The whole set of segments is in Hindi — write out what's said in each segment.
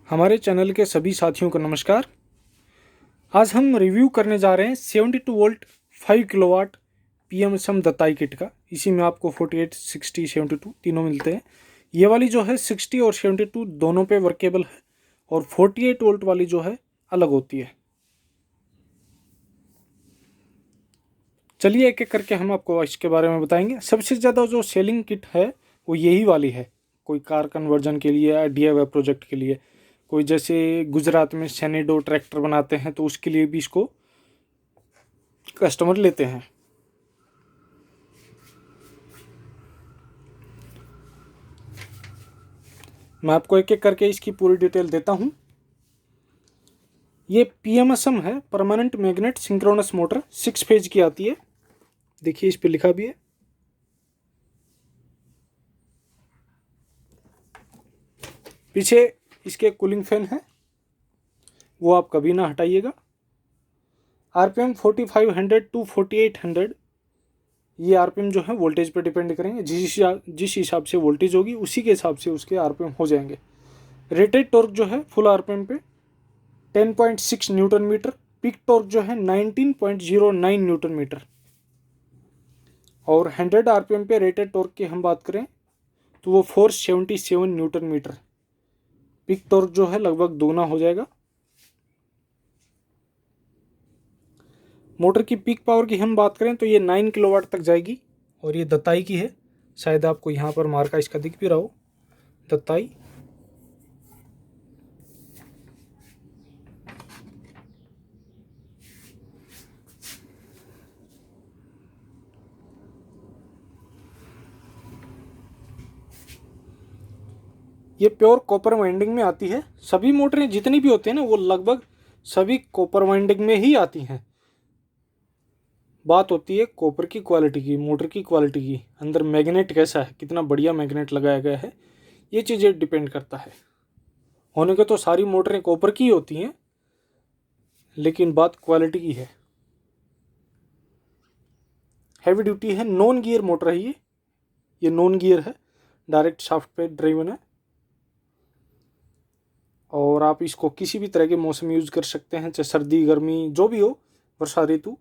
हमारे चैनल के सभी साथियों को नमस्कार। आज हम रिव्यू करने जा रहे हैं 72 वोल्ट 5 किलोवाट PMSM दत्ताई किट का। इसी में आपको 48, 60, 72 तीनों मिलते हैं। ये वाली जो है 60 और 72 दोनों पे वर्केबल है और 48 वोल्ट वाली जो है अलग होती है। चलिए एक एक करके हम आपको इसके बारे में बताएंगे। सबसे ज़्यादा जो सेलिंग किट है वो यही वाली है। कोई कार कन्वर्जन के लिए या DIY प्रोजेक्ट के लिए, कोई जैसे गुजरात में सेनेडो ट्रैक्टर बनाते हैं तो उसके लिए भी इसको कस्टमर लेते हैं। मैं आपको एक एक करके इसकी पूरी डिटेल देता हूँ। ये PMSM है, permanent magnet synchronous motor, 6 phase की आती है। देखिए इस पे लिखा भी है। पीछे इसके कूलिंग फैन है, वो आप कभी ना हटाइएगा। RPM 4500 टू 4800, ये RPM जो है वोल्टेज पे डिपेंड करेंगे। जिस हिसाब से वोल्टेज होगी उसी के हिसाब से उसके RPM हो जाएंगे। रेटेड टॉर्क जो है फुल RPM पे 10.6 न्यूटन मीटर, पीक टॉर्क जो है 19.09 न्यूटन मीटर। और 100 RPM पे रेटेड टॉर्क की हम बात करें तो वो 477 न्यूटन मीटर। पीक टॉर्क जो है लगभग दोगुना हो जाएगा। मोटर की पीक पावर की हम बात करें तो ये 9 किलोवाट तक जाएगी और ये दत्ताई की है। शायद आपको यहाँ पर मार्का इसका दिख भी रहा हो, दत्ताई। ये प्योर कॉपर वाइंडिंग में आती है। सभी मोटरें जितनी भी होती हैं ना वो लगभग सभी कॉपर वाइंडिंग में ही आती हैं। बात होती है कॉपर की क्वालिटी की, मोटर की क्वालिटी की, अंदर मैग्नेट कैसा है, कितना बढ़िया मैग्नेट लगाया गया है, ये चीज़ें डिपेंड करता है। होने के तो सारी मोटरें कॉपर की होती हैं, लेकिन बात क्वालिटी की है। हैवी ड्यूटी है, नॉन गियर मोटर है ये नॉन गियर है, डायरेक्ट शाफ्ट पे ड्राइवन है। और आप इसको किसी भी तरह के मौसम यूज़ कर सकते हैं, चाहे सर्दी गर्मी जो भी हो, वर्षा ऋतु।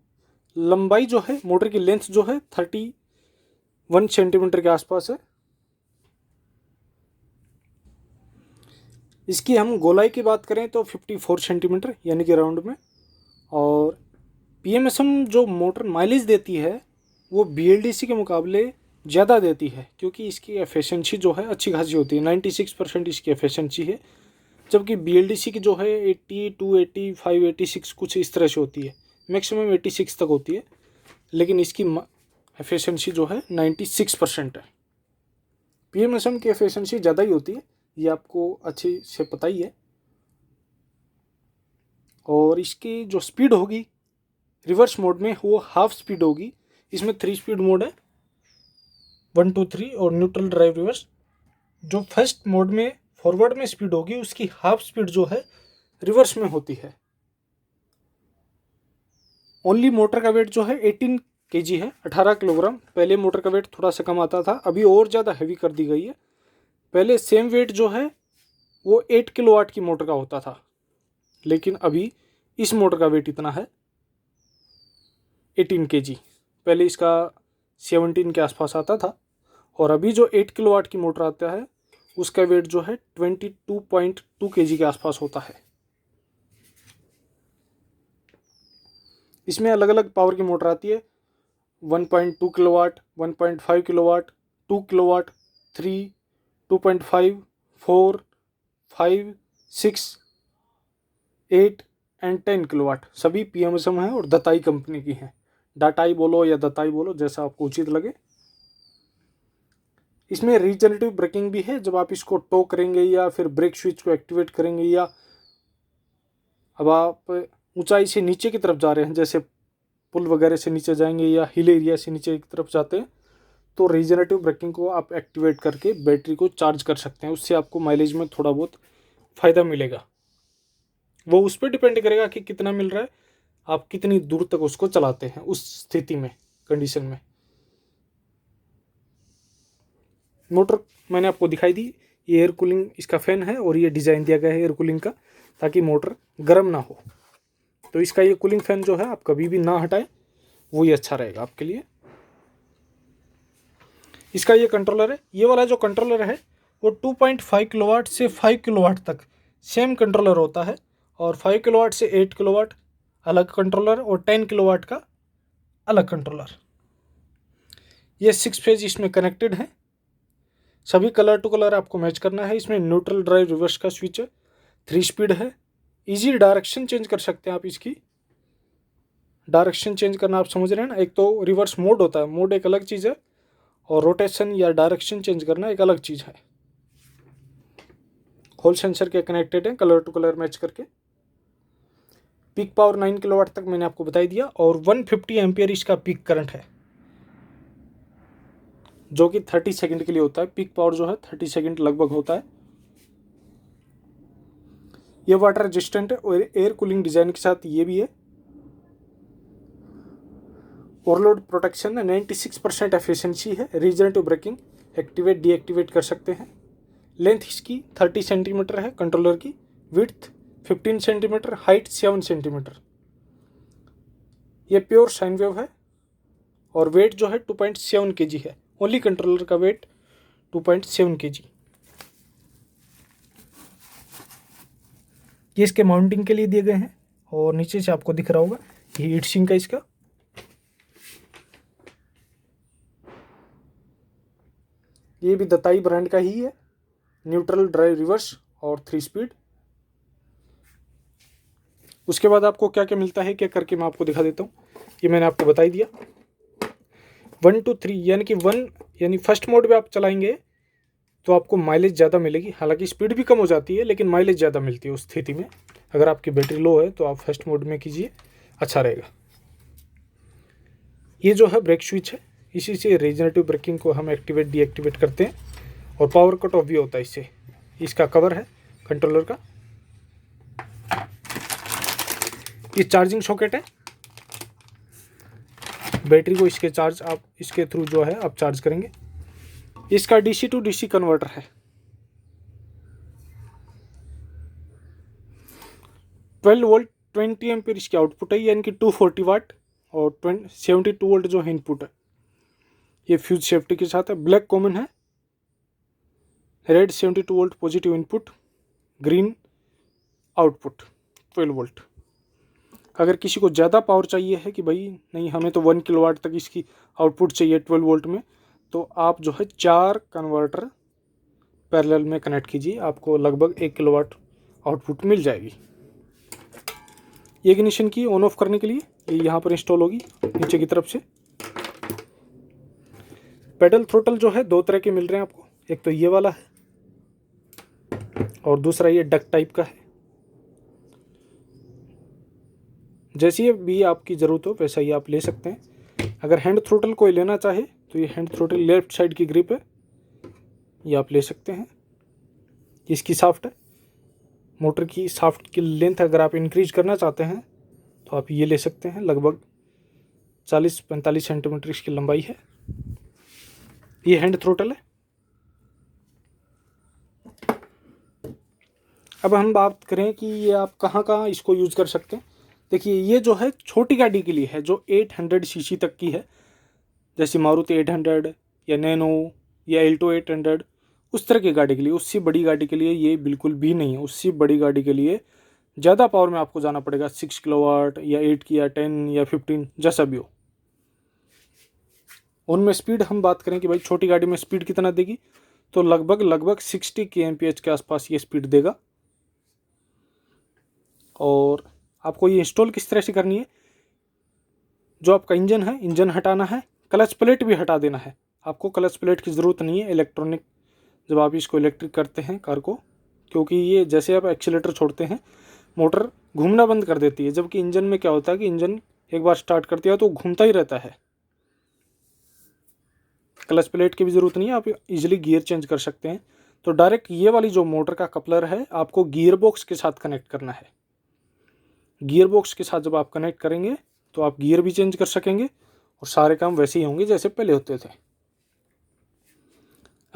लंबाई जो है मोटर की लेंथ जो है 31 सेंटीमीटर के आसपास है। इसकी हम गोलाई की बात करें तो 54 सेंटीमीटर यानी कि राउंड में। और PMSM जो मोटर माइलेज देती है वो BLDC के मुकाबले ज़्यादा देती है, क्योंकि इसकी एफिशिएंसी जो है अच्छी खासी होती है। 96% इसकी एफिशिएंसी है, जबकि BLDC की जो है 82, 85, 86 कुछ इस तरह से होती है। मैक्सिमम 86 तक होती है, लेकिन इसकी एफिशिएंसी जो है 96% है। PMSM की एफिशिएंसी ज़्यादा ही होती है, ये आपको अच्छे से पता ही है। और इसकी जो स्पीड होगी रिवर्स मोड में वो हाफ स्पीड होगी। इसमें 3 स्पीड मोड है, 1 2 3 और न्यूट्रल ड्राइव रिवर्स। जो फर्स्ट मोड में फॉरवर्ड में स्पीड होगी उसकी हाफ स्पीड जो है रिवर्स में होती है। ओनली मोटर का वेट जो है 18 kg है, 18 किलोग्राम। पहले मोटर का वेट थोड़ा सा कम आता था, अभी और ज़्यादा हैवी कर दी गई है। पहले सेम वेट जो है वो 8 किलोवाट की मोटर का होता था, लेकिन अभी इस मोटर का वेट इतना है 18 kg। पहले इसका 17 के आसपास आता था। और अभी जो 8 किलोवाट की मोटर आता है उसका वेट जो है 22.2 kg के आसपास होता है। इसमें अलग अलग पावर की मोटर आती है, 1.2 kilowatt, 1.5 kilowatt, 2 kilowatt, 3, 2.5, 4, 5, 6, 8 and 10 kilowatt. सभी PMSM है और दत्ताई कंपनी की हैं। डाटाई बोलो या दत्ताई बोलो, जैसा आपको उचित लगे। इसमें रीजनरेटिव ब्रेकिंग भी है। जब आप इसको टो करेंगे या फिर ब्रेक स्विच को एक्टिवेट करेंगे, या अब आप ऊंचाई से नीचे की तरफ जा रहे हैं, जैसे पुल वगैरह से नीचे जाएंगे या हिल एरिया से नीचे की तरफ जाते हैं, तो रीजनरेटिव ब्रेकिंग को आप एक्टिवेट करके बैटरी को चार्ज कर सकते हैं। उससे आपको माइलेज में थोड़ा बहुत फ़ायदा मिलेगा। वो उस पर डिपेंड करेगा कि कितना मिल रहा है, आप कितनी दूर तक उसको चलाते हैं उस स्थिति में, कंडीशन में। मोटर मैंने आपको दिखाई दी। ये एयर कूलिंग इसका फ़ैन है और ये डिज़ाइन दिया गया है एयर कूलिंग का, ताकि मोटर गर्म ना हो। तो इसका ये कूलिंग फ़ैन जो है आप कभी भी ना हटाएं, वो ही अच्छा रहेगा आपके लिए। इसका ये कंट्रोलर है, ये वाला जो कंट्रोलर है वो 2.5 किलोवाट से 5 किलोवाट तक सेम कंट्रोलर होता है, और 5 किलोवाट से 8 किलोवाट अलग कंट्रोलर, और 10 किलोवाट का अलग कंट्रोलर। ये 6 फेज इसमें कनेक्टेड है, सभी कलर टू कलर आपको मैच करना है। इसमें न्यूट्रल ड्राइव रिवर्स का स्विच है, 3 स्पीड है, इजी डायरेक्शन चेंज कर सकते हैं आप। इसकी डायरेक्शन चेंज करना आप समझ रहे हैं ना, एक तो रिवर्स मोड होता है, मोड एक अलग चीज़ है, और रोटेशन या डायरेक्शन चेंज करना एक अलग चीज़ है। हॉल सेंसर के कनेक्टेड है कलर टू कलर मैच करके। पीक पावर 9 किलोवाट तक मैंने आपको बता दिया, और 150 एम्पियर इसका पीक करंट है, जो कि 30 सेकंड के लिए होता है। पीक पावर जो है 30 सेकंड लगभग होता है। ये वाटर रेजिस्टेंट है और एयर कूलिंग डिज़ाइन के साथ ये भी है। ओवरलोड प्रोटेक्शन है, 96% एफिशिएंसी है। रीजनरेटिव ब्रेकिंग एक्टिवेट डीएक्टिवेट कर सकते हैं। लेंथ इसकी 30 सेंटीमीटर है कंट्रोलर की, विड्थ 15 सेंटीमीटर, हाइट 7 सेंटीमीटर। ये प्योर साइन वेव है, और वेट जो है 2.7 kg है। ओनली कंट्रोलर का वेट 2.7 kg। ये इसके माउंटिंग के लिए दिए गए हैं, और नीचे से आपको दिख रहा होगा ये हीट सिंक है इसका। ये भी दताई ब्रांड का ही है, न्यूट्रल ड्राइव रिवर्स और 3 स्पीड। उसके बाद आपको क्या क्या मिलता है, क्या करके मैं आपको दिखा देता हूँ। ये मैंने आपको बता ही दिया। 1 to 3 यानी कि 1 यानी फर्स्ट मोड में आप चलाएंगे तो आपको माइलेज ज़्यादा मिलेगी। हालांकि स्पीड भी कम हो जाती है, लेकिन माइलेज ज़्यादा मिलती है उस स्थिति में। अगर आपकी बैटरी लो है तो आप फर्स्ट मोड में कीजिए, अच्छा रहेगा। ये जो है ब्रेक स्विच है, इसी से रीजनरेटिव ब्रेकिंग को हम एक्टिवेट डीएक्टिवेट करते हैं, और पावर कट ऑफ भी होता है इससे। इसका कवर है कंट्रोलर का। ये चार्जिंग सॉकेट है, बैटरी को इसके चार्ज आप इसके थ्रू जो है आप चार्ज करेंगे। इसका डीसी टू डीसी कन्वर्टर है। 12 वोल्ट 20 एम्पीयर इसकी आउटपुट है, यानी कि 240 वाट, और 72 वोल्ट जो है इनपुट है। ये फ्यूज सेफ्टी के साथ है। ब्लैक कॉमन है, red 72 volt positive input, green output 12 volt. अगर किसी को ज़्यादा पावर चाहिए है कि भाई नहीं हमें तो 1 किलोवाट तक इसकी आउटपुट चाहिए 12 वोल्ट में, तो आप जो है 4 कन्वर्टर पैरेलल में कनेक्ट कीजिए, आपको लगभग 1 किलोवाट आउटपुट मिल जाएगी। ये इग्निशन की ऑन ऑफ करने के लिए ये यहाँ पर इंस्टॉल होगी नीचे की तरफ से। पेडल थ्रोटल जो है 2 तरह के मिल रहे हैं आपको, एक तो ये वाला है और दूसरा ये डक टाइप का है। जैसी भी आपकी ज़रूरत हो वैसा ही आप ले सकते हैं। अगर हैंड थ्रोटल कोई लेना चाहे तो ये हैंड थ्रोटल लेफ्ट साइड की ग्रिप है, ये आप ले सकते हैं। इसकी साफ्ट है, मोटर की साफ्ट की लेंथ अगर आप इंक्रीज करना चाहते हैं तो आप ये ले सकते हैं। लगभग 40-45 सेंटीमीटर इसकी लंबाई है। ये हैंड थ्रोटल है। अब हम बात करें कि ये आप कहाँ कहाँ इसको यूज़ कर सकते हैं। देखिए ये जो है छोटी गाड़ी के लिए है, जो 800 सीसी तक की है, जैसे मारुति 800 या नैनो या एल्टो 800, उस तरह की गाड़ी के लिए। उससे बड़ी गाड़ी के लिए ये बिल्कुल भी नहीं है। उससे बड़ी गाड़ी के लिए ज़्यादा पावर में आपको जाना पड़ेगा, 6 किलोवाट या 8 की या 10 या 15 जैसा भी हो। उनमें स्पीड हम बात करें कि भाई छोटी गाड़ी में स्पीड कितना देगी, तो लगभग 60 kmph के आसपास ये स्पीड देगा। और आपको ये इंस्टॉल किस तरह से करनी है, जो आपका इंजन है, इंजन हटाना है, क्लच प्लेट भी हटा देना है। आपको क्लच प्लेट की ज़रूरत नहीं है इलेक्ट्रॉनिक, जब आप इसको इलेक्ट्रिक करते हैं कार को, क्योंकि ये जैसे आप एक्सीलेटर छोड़ते हैं मोटर घूमना बंद कर देती है। जबकि इंजन में क्या होता है कि इंजन एक बार स्टार्ट कर दिया तो घूमता ही रहता है। क्लच प्लेट की भी ज़रूरत नहीं है, आप इजीली गियर चेंज कर सकते हैं। तो डायरेक्ट ये वाली जो मोटर का कपलर है आपको गियर बॉक्स के साथ कनेक्ट करना है। गियर बॉक्स के साथ जब आप कनेक्ट करेंगे तो आप गियर भी चेंज कर सकेंगे और सारे काम वैसे ही होंगे जैसे पहले होते थे।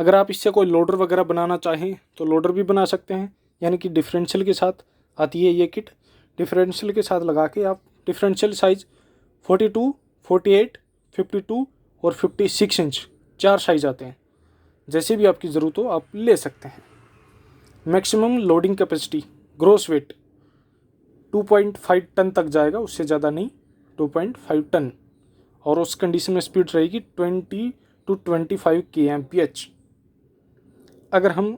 अगर आप इससे कोई लोडर वगैरह बनाना चाहें तो लोडर भी बना सकते हैं, यानी कि डिफरेंशियल के साथ आती है ये किट। डिफरेंशियल के साथ लगा के आप डिफरेंशियल साइज़ 42, 48, 52 और 56 इंच 4 साइज़ आते हैं। जैसे भी आपकी ज़रूरत हो आप ले सकते हैं। Maximum loading capacity gross weight 2.5 ton तक जाएगा, उससे ज़्यादा नहीं, 2.5 टन। और उस कंडीशन में स्पीड रहेगी 20 to 25 kmph। अगर हम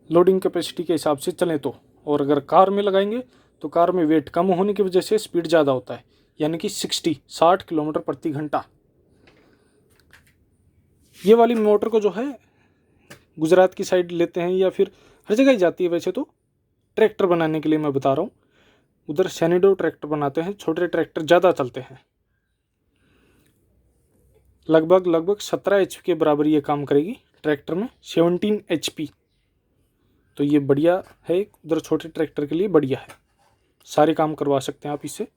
लोडिंग कैपेसिटी के हिसाब से चलें तो, और अगर कार में लगाएंगे तो कार में वेट कम होने की वजह से स्पीड ज़्यादा होता है, यानी कि 60 किलोमीटर प्रति घंटा। ये वाली मोटर को जो है गुजरात की साइड लेते हैं या फिर हर जगह ही जाती है वैसे तो। ट्रैक्टर बनाने के लिए मैं बता रहा हूँ, उधर सैनिडो ट्रैक्टर बनाते हैं, छोटे ट्रैक्टर ज़्यादा चलते हैं। लगभग 17 HP के बराबर ये काम करेगी ट्रैक्टर में, 17 HP। तो ये बढ़िया है, उधर छोटे ट्रैक्टर के लिए बढ़िया है, सारे काम करवा सकते हैं आप इससे।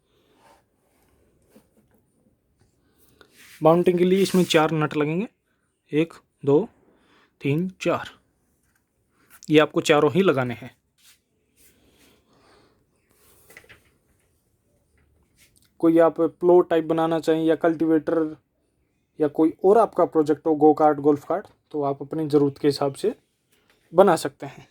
माउंटिंग के लिए इसमें 4 नट लगेंगे, 1 2 3 4। ये आपको चारों ही लगाने हैं। कोई आप प्लो टाइप बनाना चाहें या कल्टीवेटर या कोई और आपका प्रोजेक्ट हो, गो कार्ट, गोल्फ कार्ट, तो आप अपनी ज़रूरत के हिसाब से बना सकते हैं।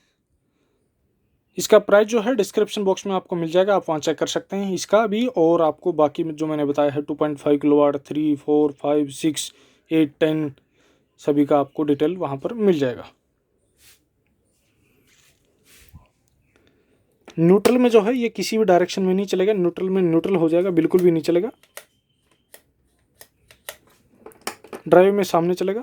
इसका प्राइस जो है डिस्क्रिप्शन बॉक्स में आपको मिल जाएगा, आप वहाँ चेक कर सकते हैं इसका भी। और आपको बाकी में जो मैंने बताया है 2.5 किलोवाट, 3, 4, 5, 6, 8, 10 सभी का आपको डिटेल वहाँ पर मिल जाएगा। न्यूट्रल में जो है ये किसी भी डायरेक्शन में नहीं चलेगा, न्यूट्रल में न्यूट्रल हो जाएगा, बिल्कुल भी नहीं चलेगा। ड्राइव में सामने चलेगा।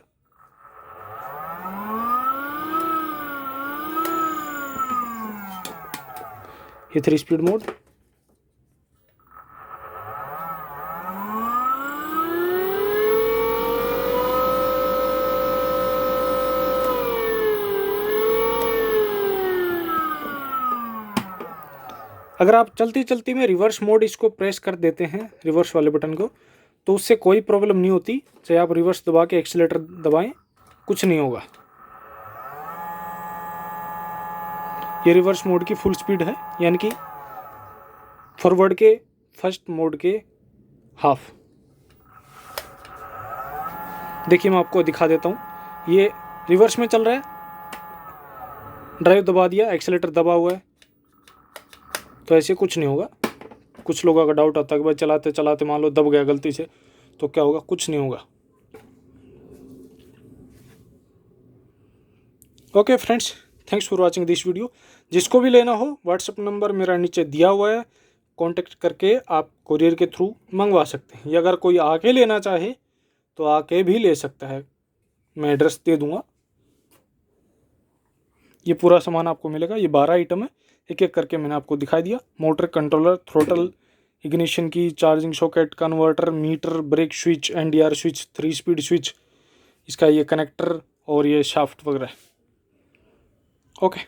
ये 3 स्पीड मोड। अगर आप चलती चलती में रिवर्स मोड इसको प्रेस कर देते हैं, रिवर्स वाले बटन को, तो उससे कोई प्रॉब्लम नहीं होती। चाहे आप रिवर्स दबा के एक्सीलेटर दबाएं, कुछ नहीं होगा। ये रिवर्स मोड की फुल स्पीड है, यानी कि फॉरवर्ड के फर्स्ट मोड के हाफ। देखिए मैं आपको दिखा देता हूँ, ये रिवर्स में चल रहा है, ड्राइव दबा दिया, एक्सीलेटर दबा हुआ है, तो ऐसे कुछ नहीं होगा। कुछ लोगों का डाउट आता है कि भाई चलाते चलाते मान लो दब गया गलती से तो क्या होगा, कुछ नहीं होगा। Okay friends, thanks for watching this video. जिसको भी लेना हो व्हाट्सएप नंबर मेरा नीचे दिया हुआ है, कांटेक्ट करके आप कोरियर के थ्रू मंगवा सकते हैं, या अगर कोई आके लेना चाहे तो आके भी ले सकता है, मैं एड्रेस दे दूंगा। ये पूरा सामान आपको मिलेगा, ये 12 आइटम है, एक एक करके मैंने आपको दिखाई दिया। Motor, controller, throttle, ignition key, charging socket, converter, meter, brake switch, NDR switch, 3 speed switch, इसका ये कनेक्टर और ये शाफ्ट वगैरह। ओके।